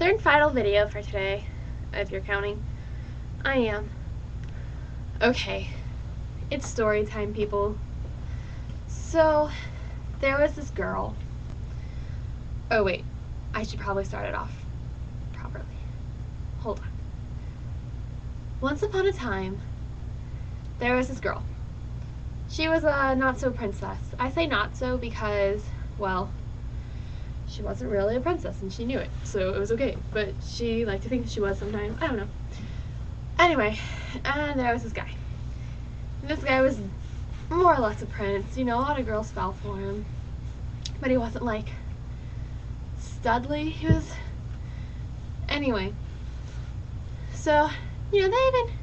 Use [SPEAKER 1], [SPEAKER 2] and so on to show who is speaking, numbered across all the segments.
[SPEAKER 1] third and final video for today, if you're counting. I am. Okay, it's story time, people. So, there was this girl. Oh wait, I should probably start it off properly. Hold on. Once upon a time, there was this girl. She was a not-so-princess. I say not so because, well, she wasn't really a princess and she knew it, so it was okay. But she liked to think that she was sometimes. I don't know. Anyway, and there was this guy. And this guy was more or less a prince. You know, a lot of girls fell for him. But he wasn't like studly. He was... Anyway. So, you know, they had been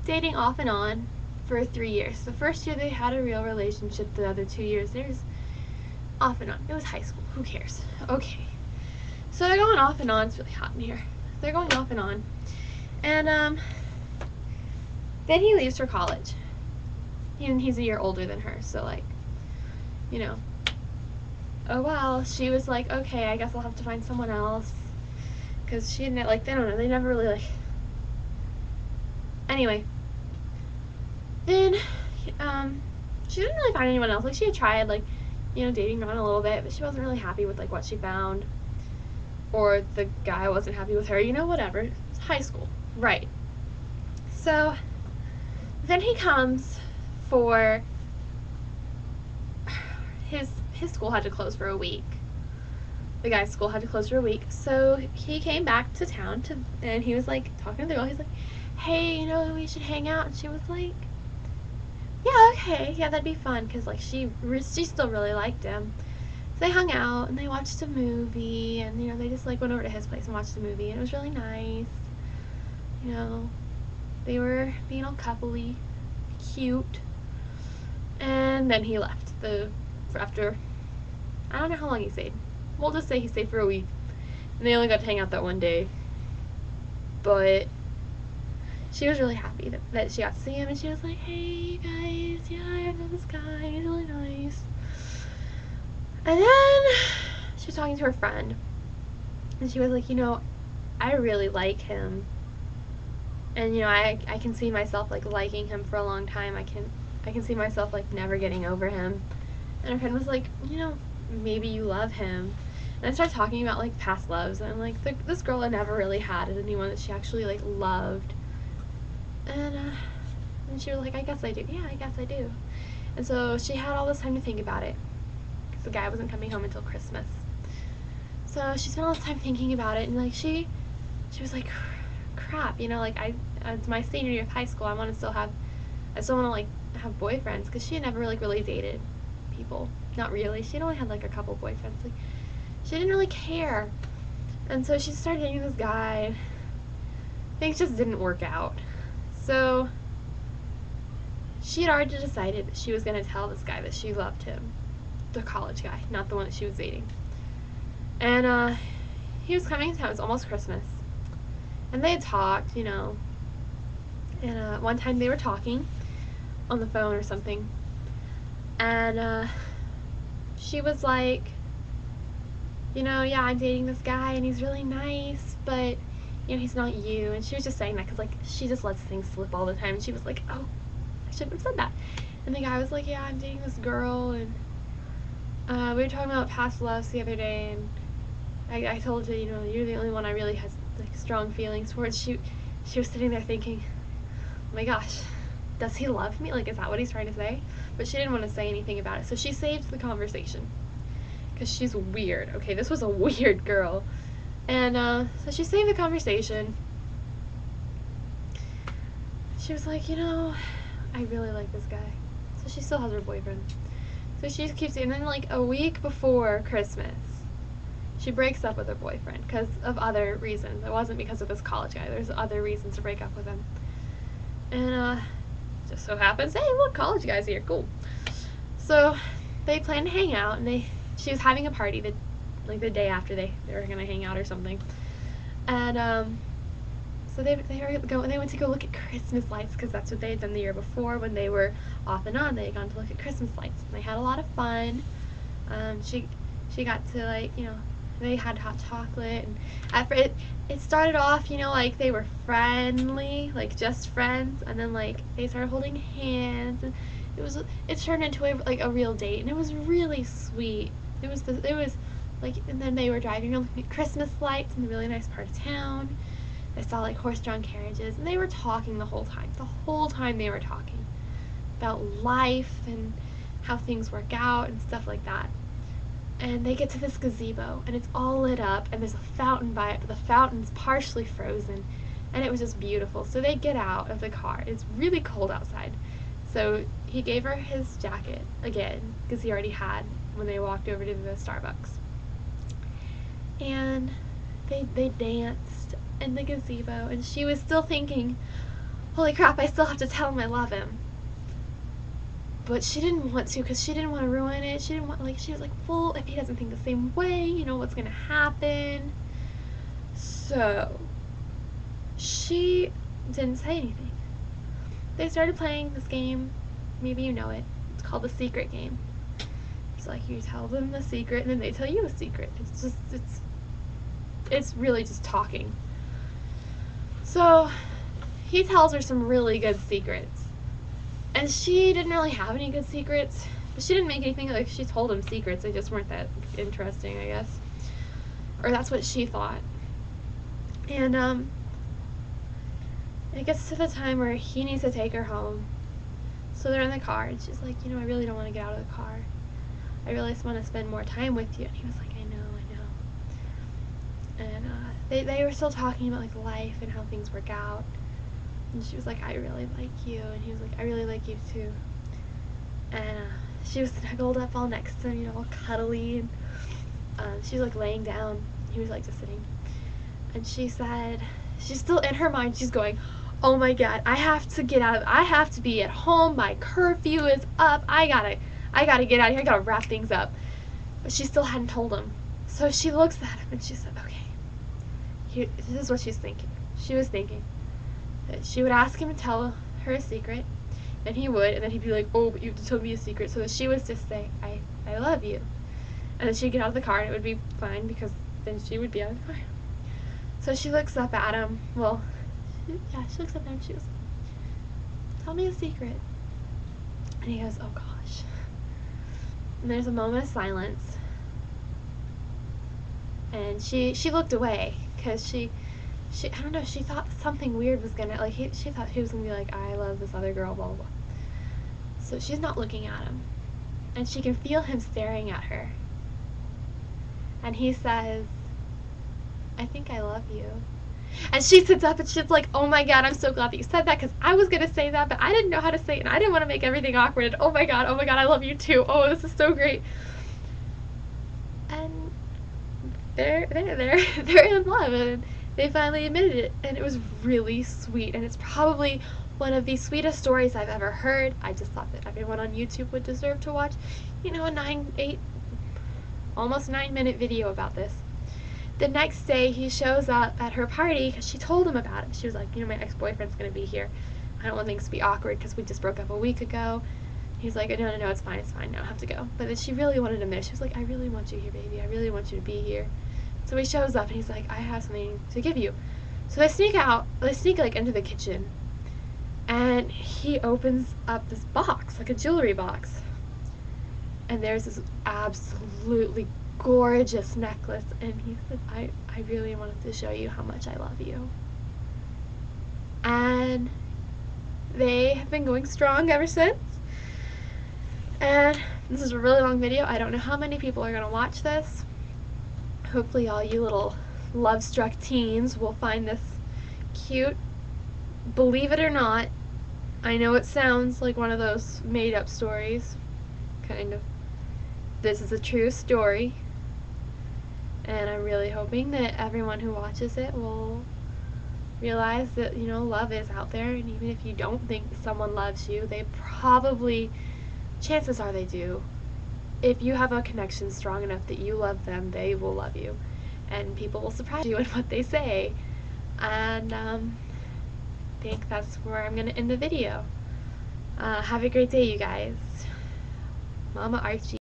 [SPEAKER 1] dating off and on for 3 years. The first year they had a real relationship. The other 2 years, there's off and on. It was high school. Who cares? Okay. So they're going off and on. It's really hot in here. They're going off and on. And, then he leaves for college. He's a year older than her, so, like, you know. Oh, well, she was like, okay, I guess I'll have to find someone else. Because she didn't, like, they don't know. They never really, like... Anyway. Then, she didn't really find anyone else. Like, she had tried, like, you know, dating around a little bit, but she wasn't really happy with, like, what she found. Or the guy wasn't happy with her, you know, whatever. It's high school. Right. So, then he comes for... His school had to close for a week. The guy's school had to close for a week. So, he came back to town, and he was, like, talking to the girl. He's like, hey, you know, we should hang out. And she was like, yeah, okay, yeah, that'd be fun, because, like, she still really liked him. So they hung out, and they watched a movie, and, you know, they just, like, went over to his place and watched the movie, and it was really nice. You know, they were being all coupley, cute, and then he left after, I don't know how long he stayed. We'll just say he stayed for a week, and they only got to hang out that one day, but she was really happy that she got to see him, and she was like, hey, guys, yeah, I know this guy, he's really nice. And then she was talking to her friend, and she was like, you know, I really like him, and, you know, I can see myself, like, liking him for a long time. I can see myself, like, never getting over him. And her friend was like, you know, maybe you love him. And I started talking about, like, past loves, and, like, this girl had never really had anyone that she actually, like, loved. And she was like, I guess I do. Yeah, I guess I do. And so she had all this time to think about it, because the guy wasn't coming home until Christmas. So she spent all this time thinking about it, and, like, she was like, crap, you know, like, it's my senior year of high school. I still want to, like, have boyfriends, because she had never, like, really dated people. Not really. She had only had, like, a couple boyfriends. Like, she didn't really care. And so she started dating this guy. Things just didn't work out. So she had already decided that she was going to tell this guy that she loved him. The college guy, not the one that she was dating. And he was coming to town. It was almost Christmas. And they had talked, you know. And one time they were talking on the phone or something. And she was like, you know, yeah, I'm dating this guy and he's really nice, but, you know, he's not you. And she was just saying that because, like, she just lets things slip all the time. And she was like, oh, I shouldn't have said that. And the guy was like, yeah, I'm dating this girl, and we were talking about past loves the other day, and I told her, you know, you're the only one I really has, like, strong feelings for. And she was sitting there thinking, oh my gosh, does he love me? Like, is that what he's trying to say? But she didn't want to say anything about it, so she saved the conversation, because she's weird. Okay, this was a weird girl. And so she saved the conversation. She was like, you know, I really like this guy. So she still has her boyfriend. So she just keeps, and then, like, a week before Christmas, she breaks up with her boyfriend because of other reasons. It wasn't because of this college guy. There's other reasons to break up with him. And just so happens, hey, look, college guy's here, cool. So they planned to hang out, and she was having a party the day after they were gonna hang out or something. And so they went to go look at Christmas lights, because that's what they had done the year before when they were off and on. They had gone to look at Christmas lights, and they had a lot of fun. She got to, like, you know, they had hot chocolate, and at first it started off, you know, like they were friendly, like just friends, and then like they started holding hands, and it turned into like a real date, and it was really sweet. It was like, and then they were driving around looking at Christmas lights in a really nice part of town. They saw like horse-drawn carriages, and they were talking the whole time. The whole time they were talking about life and how things work out and stuff like that. And they get to this gazebo, and it's all lit up, and there's a fountain by it, but the fountain's partially frozen, and it was just beautiful. So they get out of the car. It's really cold outside. So he gave her his jacket again, because he already had when they walked over to the Starbucks. And they danced in the gazebo, and she was still thinking, holy crap, I still have to tell him I love him. But she didn't want to, because she didn't want to ruin it. She didn't want, like, she was like, well, if he doesn't think the same way, you know, what's going to happen? So she didn't say anything. They started playing this game, maybe you know it. It's called the secret game. It's like you tell them the secret, and then they tell you a secret. It's really just talking. So he tells her some really good secrets. And she didn't really have any good secrets, but she didn't make anything, like, she told him secrets, they just weren't that interesting, I guess. Or that's what she thought. And it gets to the time where he needs to take her home. So they're in the car, and she's like, you know, I really don't want to get out of the car. I really just want to spend more time with you. And he was like, I know. And they were still talking about, like, life and how things work out. And she was like, I really like you. And he was like, I really like you too. And she was snuggled up all next to him, you know, all cuddly. And she was like laying down. He was like just sitting. And she said, she's still in her mind, she's going, oh my god, I have to be at home. My curfew is up. I gotta get out of here. I gotta wrap things up. But she still hadn't told him. So she looks at him and she said, okay, this is what she's thinking. She was thinking that she would ask him to tell her a secret, and he would, and then he'd be like, oh, but you told me a secret. So that she was just say, I love you. And then she'd get out of the car, and it would be fine, because then she would be out of the car. So she looks up at him. Well, she looks up at him. She goes, tell me a secret. And he goes, oh gosh. And there's a moment of silence. And she looked away, because she I don't know, she thought something weird was gonna, like, she thought he was gonna be like, I love this other girl, blah, blah, blah. So she's not looking at him. And she can feel him staring at her. And he says, I think I love you. And she sits up and she's like, oh my god, I'm so glad that you said that, because I was gonna say that, but I didn't know how to say it, and I didn't want to make everything awkward, and oh my god, I love you too. Oh, this is so great. And they're in love, and they finally admitted it, and it was really sweet, and it's probably one of the sweetest stories I've ever heard. I just thought that everyone on YouTube would deserve to watch, you know, almost 9-minute video about this. The next day, he shows up at her party, because she told him about it. She was like, you know, my ex-boyfriend's going to be here. I don't want things to be awkward, because we just broke up a week ago. He's like, no, it's fine, I don't have to go. But then she really wanted him there. She was like, I really want you here, baby. I really want you to be here. So he shows up, and he's like, I have something to give you. So they sneak like into the kitchen, and he opens up this box, like a jewelry box. And there's this absolutely gorgeous necklace, and he said, I really wanted to show you how much I love you. And they have been going strong ever since. And this is a really long video. I don't know how many people are going to watch this. Hopefully all you little love-struck teens will find this cute. Believe it or not, I know it sounds like one of those made-up stories, kind of. This is a true story, and I'm really hoping that everyone who watches it will realize that, you know, love is out there, and even if you don't think someone loves you, they probably, chances are they do. If you have a connection strong enough that you love them, they will love you, and people will surprise you in what they say. And I think that's where I'm going to end the video. Have a great day, you guys. Mama Archie.